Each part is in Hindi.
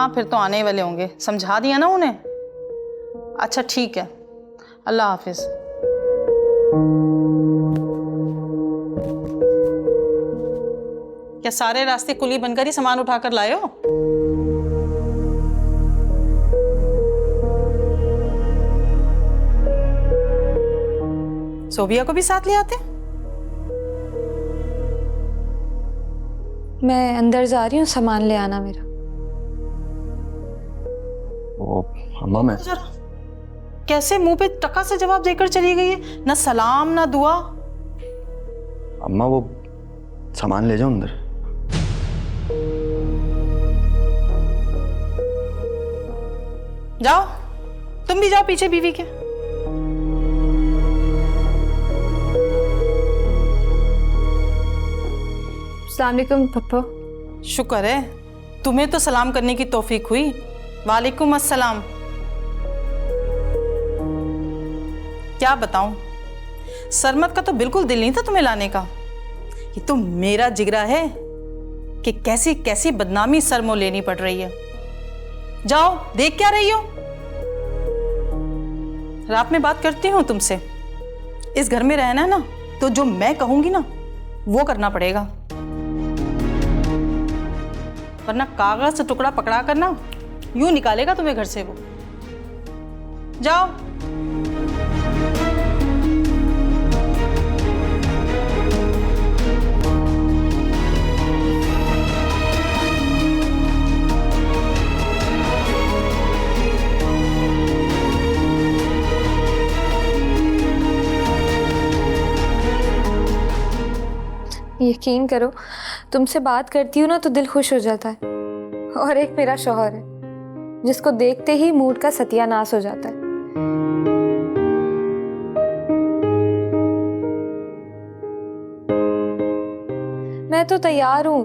हाँ फिर तो आने ही वाले होंगे, समझा दिया ना उन्हें। अच्छा ठीक है, अल्लाह हाफिज। क्या सारे रास्ते कुली बनकर ही सामान उठाकर लाए हो? सोबिया को भी साथ ले आते? मैं अंदर जा रही हूँ, सामान ले आना मेरा। ओ अम्मा, मैं कैसे मुंह पे टका से जवाब देकर चली गई है, ना सलाम ना दुआ। अम्मा वो सामान ले जाओ अंदर। जाओ, तुम भी जाओ पीछे बीवी के। अस्सलाम वालेकुम पप्पा। शुक्र है तुम्हें तो सलाम करने की तौफीक हुई। वालेकुम अस्सलाम। क्या बताऊं, सरमत का तो बिल्कुल दिल नहीं था तुम्हें लाने का। ये तो मेरा जिगरा है कि कैसी कैसी बदनामी सर मोह लेनी पड़ रही है। जाओ, देख क्या रही हो? रात में बात करती हूँ तुमसे। इस घर में रहना है ना, तो जो मैं कहूंगी ना वो करना पड़ेगा, वरना कागज से टुकड़ा पकड़ा कर ना यूं निकालेगा तुम्हें घर से वो। जाओ। यकीन करो, तुमसे बात करती हूँ ना तो दिल खुश हो जाता है। और एक मेरा शौहर है जिसको देखते ही मूड का सत्यानाश हो जाता है। मैं तो तैयार हूँ,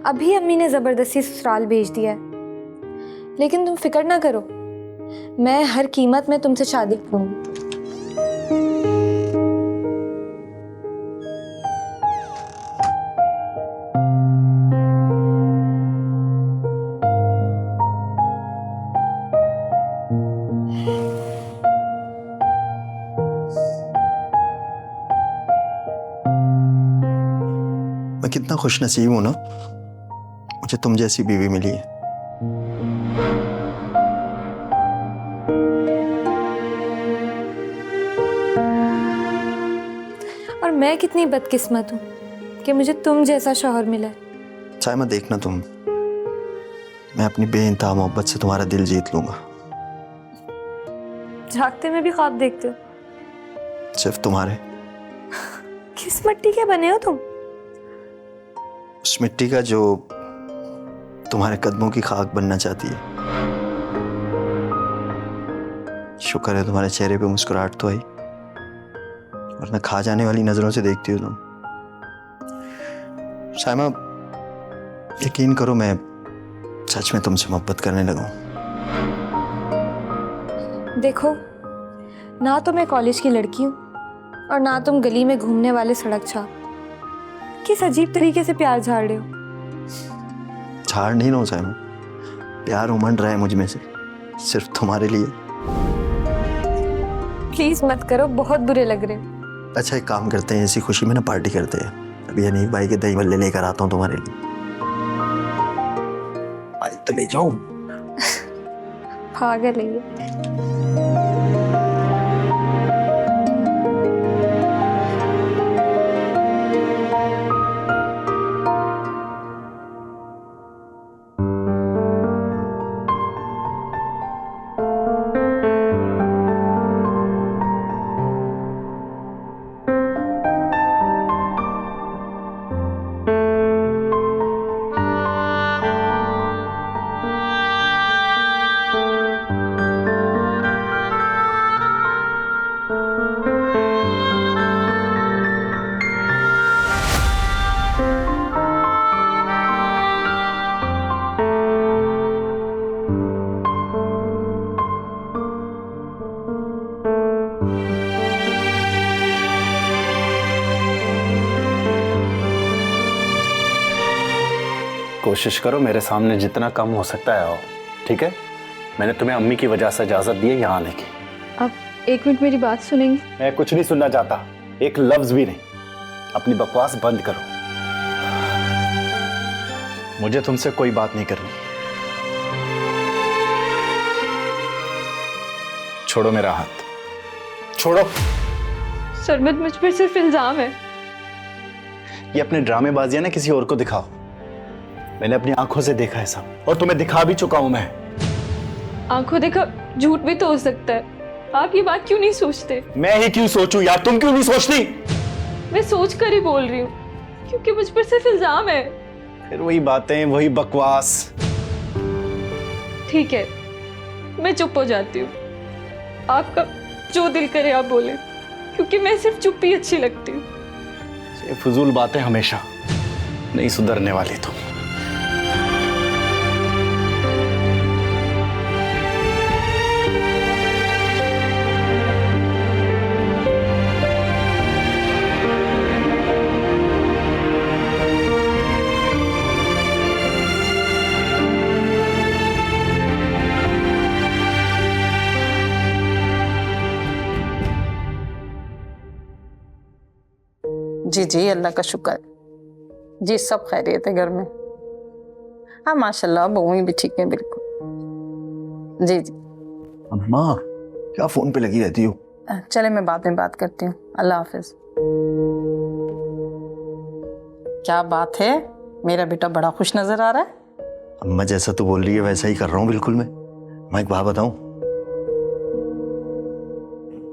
अभी अम्मी ने जबरदस्ती ससुराल भेज दिया है। लेकिन तुम फिक्र ना करो, मैं हर कीमत में तुमसे शादी करूंगी। मैं कितना खुश नसीब हूं ना, मुझे तुम जैसी बीवी मिली है। और मैं कितनी बदकिस्मत हूँ कि मुझे तुम जैसा शौहर मिला है। साइमा देखना तुम, मैं अपनी बेइंतहा मोहब्बत से तुम्हारा दिल जीत लूंगा। जागते में भी ख्वाब देखते हो? सिर्फ तुम्हारे। किस मिट्टी के बने हो तुम? उस मिट्टी का जो तुम्हारे कदमों की खाक बनना चाहती है। शुक्र है तुम्हारे चेहरे पे मुस्कुराहट तो आई, वरना खा जाने वाली नजरों से देखती हो तुम। साइमा यकीन करो, मैं सच में तुमसे मोहब्बत करने लगा हूं। देखो, ना तो मैं कॉलेज की लड़की हूँ और ना तुम गली में घूमने वाले सड़क छाप। किस अजीब तरीके से प्यार झाड़ रहे हो? झाड़ नहीं रहा हूं साइमा, प्यार उमड़ रहा है मुझ में से, सिर्फ तुम्हारे लिए। प्लीज मत करो, बहुत बुरे लग रहे हो। अच्छा एक काम करते हैं, इसी खुशी में ना पार्टी करते हैं। अभी अनीक भाई के दही भल्ले लेकर आता हूँ तुम्हारे लिए। आई तो ले जाऊं। पागल है ये। कोशिश करो मेरे सामने जितना कम हो सकता है आओ, ठीक है? मैंने तुम्हें अम्मी की वजह से इजाजत दी है यहाँ आने की। आप 1 मिनट मेरी बात सुनेंगे? मैं कुछ नहीं सुनना चाहता, एक लफ्ज भी नहीं। अपनी बकवास बंद करो, मुझे तुमसे कोई बात नहीं करनी। छोड़ो मेरा हाथ, छोड़ो। सरमत, मुझ पर सिर्फ इल्जाम है। ये अपने ड्रामेबाजियां ना किसी और को दिखाओ। मैंने अपनी आंखों से देखा है सब, और तुम्हें दिखा भी चुका हूं मैं। आंखों देखा झूठ भी तो हो सकता है। आप ये बात क्यों नहीं सोचते? मैं ही क्यों सोचूं यार, तुम क्यों नहीं सोचती? मैं सोच कर ही बोल रही हूँ, क्योंकि मुझ पर सिर्फ इल्जाम है। फिर वही बातें, वही बकवास। ठीक है, मैं चुप हो जाती हूँ। आपका जो दिल करे आप बोले, क्योंकि मैं सिर्फ चुप ही अच्छी लगती हूँ। ये फजूल बातें हमेशा नहीं सुधरने वाली तुम। जी जी, अल्लाह का शुक्र जी, सब खैरियत है घर में। हाँ माशाल्लाह, बहुएं भी ठीक है बिल्कुल। जी जी। अम्मा क्या फोन पे लगी रहती हो? चले मैं बाद में बात करती हूँ, अल्लाह हाफिज। क्या बात है, मेरा बेटा बड़ा खुश नजर आ रहा है। अम्मा जैसा तो बोल रही है वैसा ही कर रहा हूँ बिल्कुल मैं एक बात बताऊं,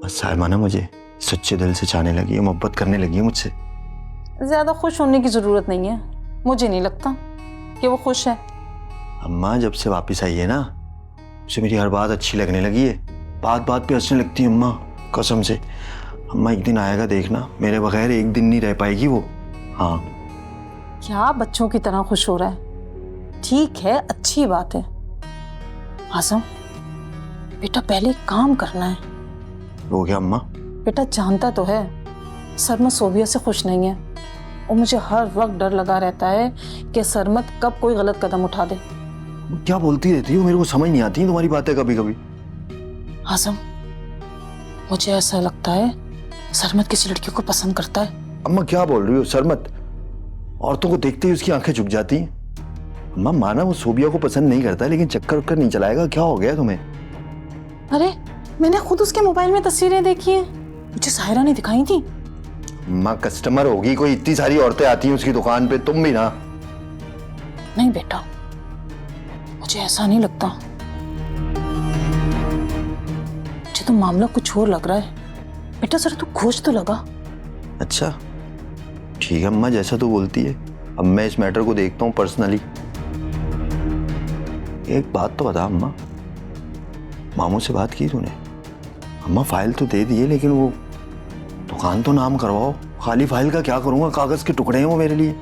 बस सायमा ना मुझे सच्चे दिल से चाहने लगी है, मोहब्बत करने लगी है मुझसे। ज्यादा खुश होने की जरूरत नहीं है, मुझे नहीं लगता कि वो खुश है। अम्मा जब से वापस आई है ना, उसे मेरी हर बात अच्छी लगने लगी है, बात बात पे हंसने लगती है अम्मा, कसम से। अम्मा एक दिन आएगा देखना, मेरे बगैर एक दिन नहीं रह पाएगी वो। हाँ। क्या बच्चों की तरह खुश हो रहा है? ठीक है, अच्छी बात है। आजम बेटा, पहले एक काम करना है। हो गया अम्मा? बेटा जानता तो है सरमत सोबिया से खुश नहीं है, और मुझे हर वक्त डर लगा रहता है कि सरमत कब कोई गलत कदम उठा दे। क्या बोलती रहती हो, मेरे को समझ नहीं आती तुम्हारी बातें कभी कभी। आजम मुझे ऐसा लगता है सरमत किसी लड़की को पसंद करता है। अम्मा क्या बोल रही हो? सरमत औरतों को देखते ही उसकी आंखें झुक जाती हैं। अम्मा माना वो सोबिया को पसंद नहीं करता, लेकिन चक्कर उक्कर नहीं चलाएगा। क्या हो गया तुम्हें? अरे मैंने खुद उसके मोबाइल में तस्वीरें देखी हैं, मुझे साहिरा ने दिखाई थी। अम्मा कस्टमर होगी कोई, इतनी सारी औरतें आती हैं उसकी दुकान पे, तुम भी ना। नहीं बेटा, मुझे ऐसा नहीं लगता, मुझे तो मामला कुछ और लग रहा है। बेटा जरा तू खोज तो लगा। अच्छा ठीक है अम्मा, जैसा तू बोलती है। अब मैं इस मैटर को देखता हूँ पर्सनली। एक बात तो बता अम्मा, मामू से बात की तूने? अम्मा फाइल तो दे दी है, लेकिन वो दुकान तो नाम करवाओ। खाली फाइल का क्या करूंगा, कागज के टुकड़े हैं वो मेरे लिए।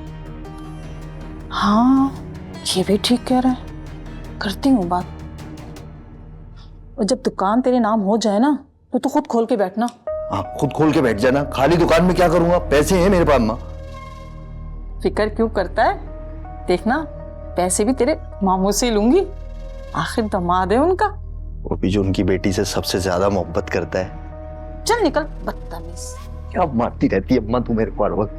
हाँ ये भी ठीक कह रहा है, करती हूँ बात। और जब दुकान तेरे नाम हो जाए ना, तो तू खुद खोल के बैठना। हाँ खुद खोल के बैठ जाना, खाली दुकान में क्या करूंगा, पैसे हैं मेरे पास अम्मा। फिक्र क्यों करता है, देखना पैसे भी तेरे मामू से लूंगी, आखिर दामाद है उनका। वो भी जो उनकी बेटी से सबसे ज्यादा मोहब्बत करता है। चल निकल बदतमीज। क्या मारती रहती है अम्मा तू मेरे को हर वक्त।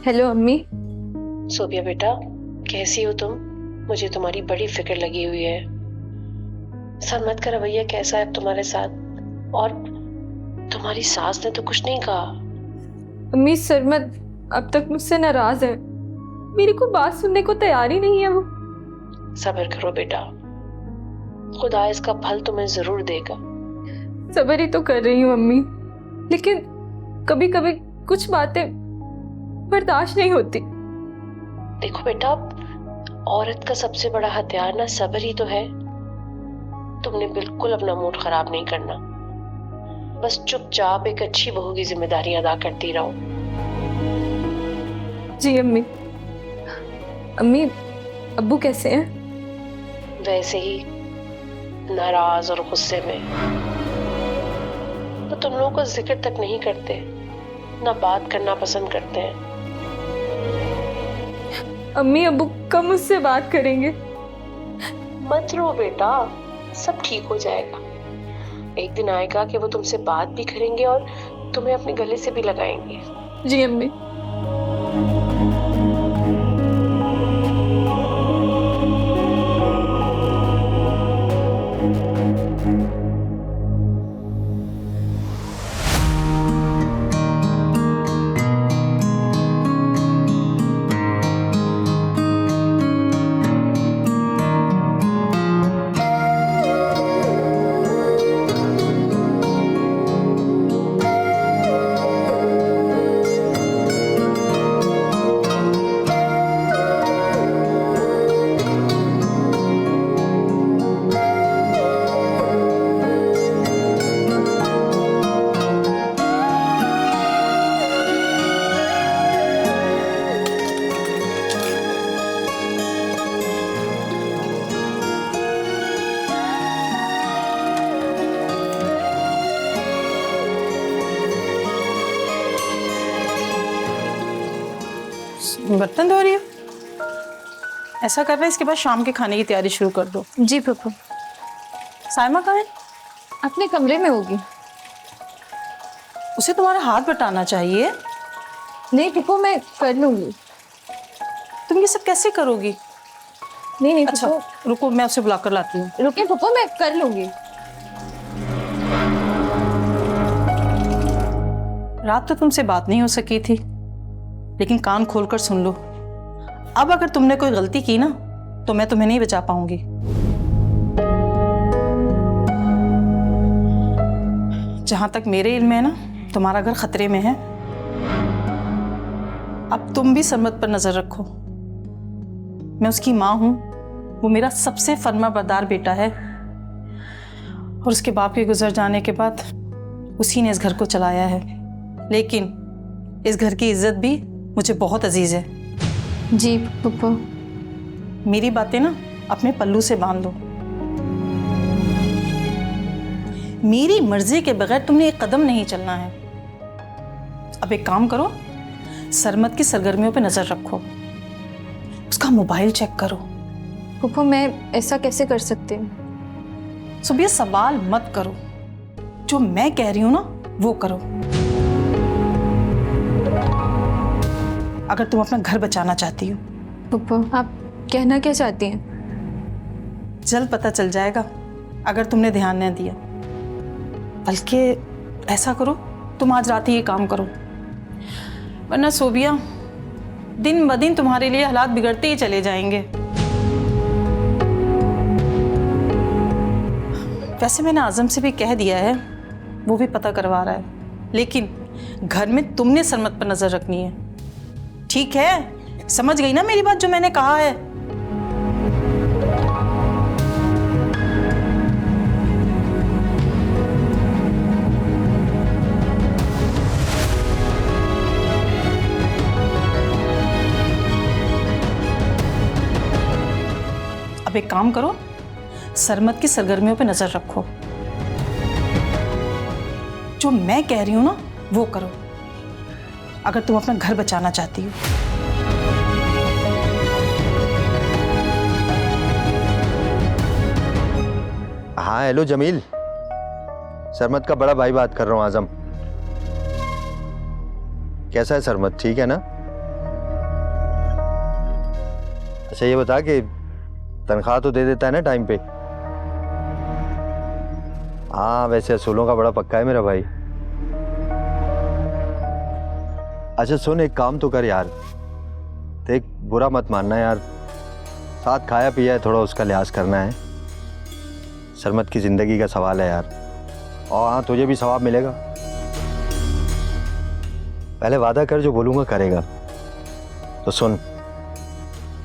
हेलो अम्मी। सोबिया बेटा, कैसी हो तुम? मुझे तुम्हारी बड़ी फिक्र लगी हुई है। सरमत का रवैया कैसा है तुम्हारे साथ? और तुम्हारी सास ने तो कुछ नहीं कहा? अम्मी, सरमत अब तक मुझसे नाराज है, मेरी को बात सुनने को तैयार ही नहीं है वो। सब्र करो बेटा, खुदा इसका फल तुम्हें जरूर देगा। सब्र ही तो कर रही हूँ अम्मी, लेकिन कभी कभी कुछ बातें बर्दाश्त नहीं होती। देखो बेटा, औरत का सबसे बड़ा हथियार ना सब्र ही तो है। तुमने बिल्कुल अपना मूड खराब नहीं करना, बस चुपचाप एक अच्छी बहू की जिम्मेदारी अदा करती रहो। जी अम्मी। अम्मी, अब्बू कैसे हैं? वैसे ही नाराज और गुस्से में। वो तुम लोगों को जिक्र तक नहीं करते, ना बात करना पसंद करते हैं। अम्मी अब्बू कब मुझसे बात करेंगे? मत रो बेटा, सब ठीक हो जाएगा। एक दिन आएगा कि वो तुमसे बात भी करेंगे और तुम्हें अपने गले से भी लगाएंगे। जी अम्मी। बर्तन धो रही हो? ऐसा कर रहे इसके बाद शाम के खाने की तैयारी शुरू कर दो। जी फूफू। साइमा कहाँ है? अपने कमरे में होगी। उसे तुम्हारा हाथ बटाना चाहिए। नहीं फूफू, मैं कर लूंगी। तुम ये सब कैसे करोगी? नहीं नहीं अच्छा फूफू, रुको, मैं उसे बुलाकर लाती हूँ। रुकिए फूफू, मैं कर लूंगी। रात तो तुमसे बात नहीं हो सकी थी, लेकिन कान खोलकर सुन लो। अब अगर तुमने कोई गलती की ना तो मैं तुम्हें नहीं बचा पाऊंगी। जहां तक मेरे इल्म है ना, तुम्हारा घर खतरे में है। अब तुम भी सरमत पर नजर रखो। मैं उसकी माँ हूं, वो मेरा सबसे फर्माबरदार बेटा है और उसके बाप के गुजर जाने के बाद उसी ने इस घर को चलाया है। लेकिन इस घर की इज्जत भी मुझे बहुत अजीज है। जी फूफू। मेरी बातें ना अपने पल्लू से बांध दो। मेरी मर्जी के बगैर तुमने एक कदम नहीं चलना है। अब एक काम करो, सरमत की सरगर्मियों पे नजर रखो, उसका मोबाइल चेक करो। फूफू मैं ऐसा कैसे कर सकती हूँ? सुबह सवाल मत करो, जो मैं कह रही हूं ना वो करो। अगर तुम अपना घर बचाना चाहती हो। फूफू आप कहना क्या चाहती हैं? जल्द पता चल जाएगा अगर तुमने ध्यान न दिया। बल्कि ऐसा करो, तुम आज रात ही ये काम करो, वरना सोबिया दिन ब दिन तुम्हारे लिए हालात बिगड़ते ही चले जाएंगे। वैसे मैंने आजम से भी कह दिया है, वो भी पता करवा रहा है, लेकिन घर में तुमने सरमत पर नजर रखनी है। ठीक है, समझ गई ना मेरी बात जो मैंने कहा है? अब एक काम करो, सरमत की सरगर्मियों पे नजर रखो, जो मैं कह रही हूं ना वो करो, अगर तुम अपना घर बचाना चाहती हो। हाँ हेलो जमील, सरमत का बड़ा भाई बात कर रहा हूँ। आजम, कैसा है सरमत, ठीक है ना? अच्छा ये बता कि तनख्वाह तो दे देता है ना टाइम पे? हाँ वैसे असूलों का बड़ा पक्का है मेरा भाई। अच्छा सुन, एक काम तो कर यार, देख बुरा मत मानना यार, साथ खाया पिया है, थोड़ा उसका लिहाज करना है। सरमत की जिंदगी का सवाल है यार, और हाँ तुझे भी सवाब मिलेगा। पहले वादा कर, जो बोलूंगा करेगा। तो सुन,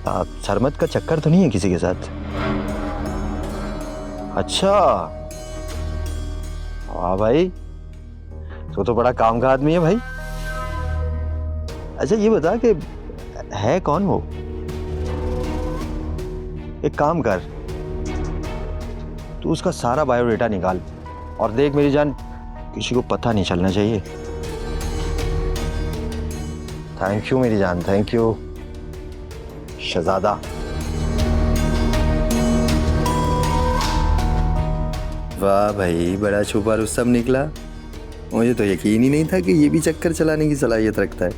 सरमत का चक्कर तो नहीं है किसी के साथ? अच्छा वाह भाई, तो बड़ा काम का आदमी है भाई। अच्छा ये बता कि है कौन वो? एक काम कर, तू उसका सारा बायोडेटा निकाल और देख मेरी जान, किसी को पता नहीं चलना चाहिए। थैंक यू मेरी जान, थैंक यू शहजादा। वाह भाई, बड़ा छुपा रुस्तम निकला। मुझे तो यकीन ही नहीं था कि ये भी चक्कर चलाने की सलाहियत रखता है।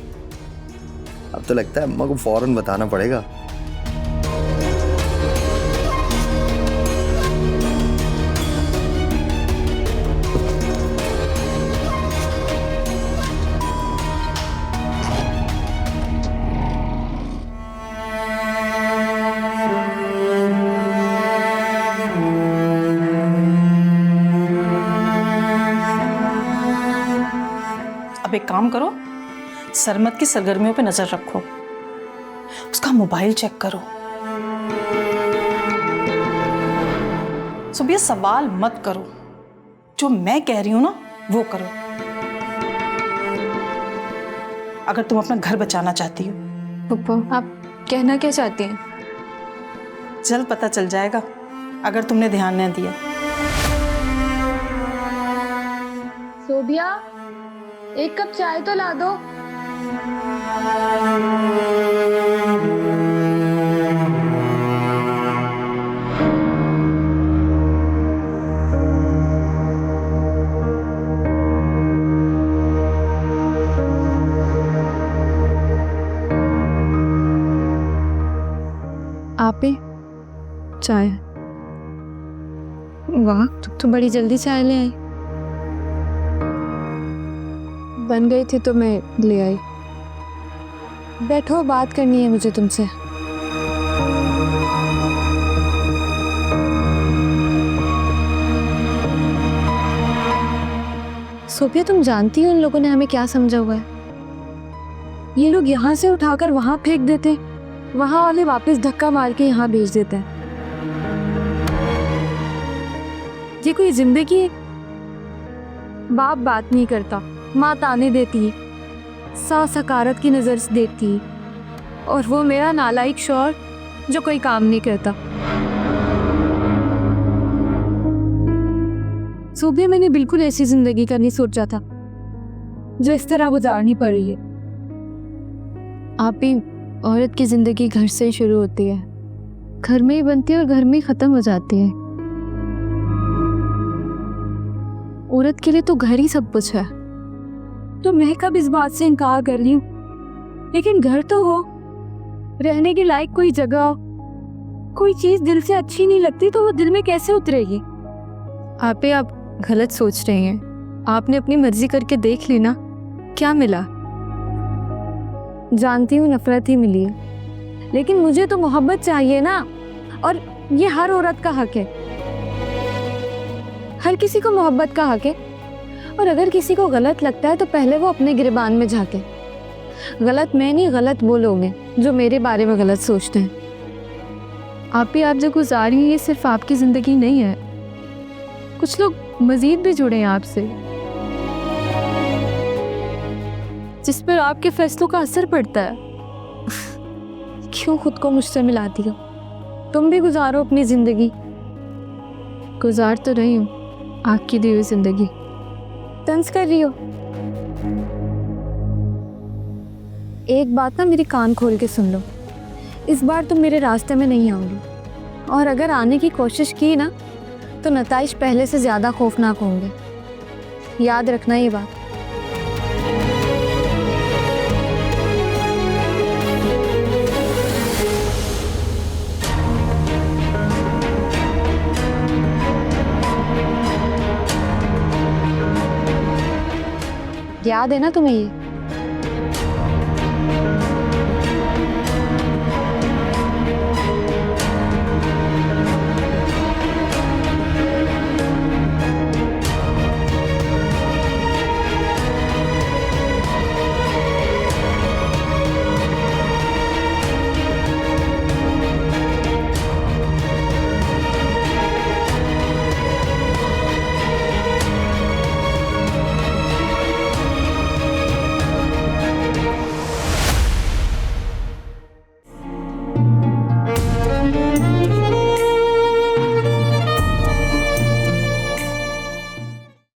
अब तो लगता है अम्मा को फौरन बताना पड़ेगा। अब एक काम करो, सरमत की सरगर्मियों पे नजर रखो, उसका मोबाइल चेक करो। सुबह सवाल मत करो, जो मैं कह रही हूं ना वो करो। अगर तुम अपना घर बचाना चाहती हो। पप्पा, आप कहना क्या चाहती हैं? जल्द पता चल जाएगा अगर तुमने ध्यान न दिया। सोबिया, एक कप चाय तो ला दो। आप ही चाय। वाह, तुम तो बड़ी जल्दी चाय ले आई। बन गई थी तो मैं ले आई। बैठो, बात करनी है मुझे तुमसे। सोफिया, तुम जानती हो इन लोगों ने हमें क्या समझा हुआ है? ये लोग यहाँ से उठाकर वहां फेंक देते, वहां वाले वापस धक्का मार के यहाँ भेज देते हैं। ये कोई जिंदगी है? बाप बात नहीं करता, माँ ताने देती, सास हकारत की नजर से देखती, और वो मेरा नालायक शौहर जो कोई काम नहीं करता। सुबह मैंने बिल्कुल ऐसी जिंदगी का नहीं सोचा था जो इस तरह गुजारनी पड़ रही है। आप ही, औरत की जिंदगी घर से ही शुरू होती है, घर में ही बनती है और घर में ही खत्म हो जाती है। औरत के लिए तो घर ही सब कुछ है। तो मैं कब इस बात से इनकार कर रही हूँ, लेकिन घर तो हो, रहने के लायक कोई जगह हो, कोई चीज दिल से अच्छी नहीं लगती तो वो दिल में कैसे उतरेगी? आप गलत सोच रही हैं। आपने अपनी मर्जी करके देख ली ना, क्या मिला? जानती हूँ नफरत ही मिली है, लेकिन मुझे तो मोहब्बत चाहिए ना, और ये हर औरत का हक है। हर किसी को मोहब्बत का हक है, और अगर किसी को गलत लगता है तो पहले वो अपने गिरबान में झांके। गलत मैं नहीं, गलत वो लोग हैं जो मेरे बारे में गलत सोचते हैं। आप जो गुजार रही हैं ये सिर्फ आपकी ज़िंदगी नहीं है, कुछ लोग मज़ीद भी जुड़े हैं आपसे, जिस पर आपके फैसलों का असर पड़ता है। क्यों खुद को मुझसे मिलाती हो? तुम भी गुजारो अपनी ज़िंदगी। गुजार तो रही हूँ आपकी दी हुई ज़िंदगी। तंज कर रही हो? एक बात ना मेरी कान खोल के सुन लो, इस बार तुम मेरे रास्ते में नहीं आओगी, और अगर आने की कोशिश की ना तो नताइज पहले से ज़्यादा खौफनाक होंगे। याद रखना ये बात। याद है ना तुम्हें ये?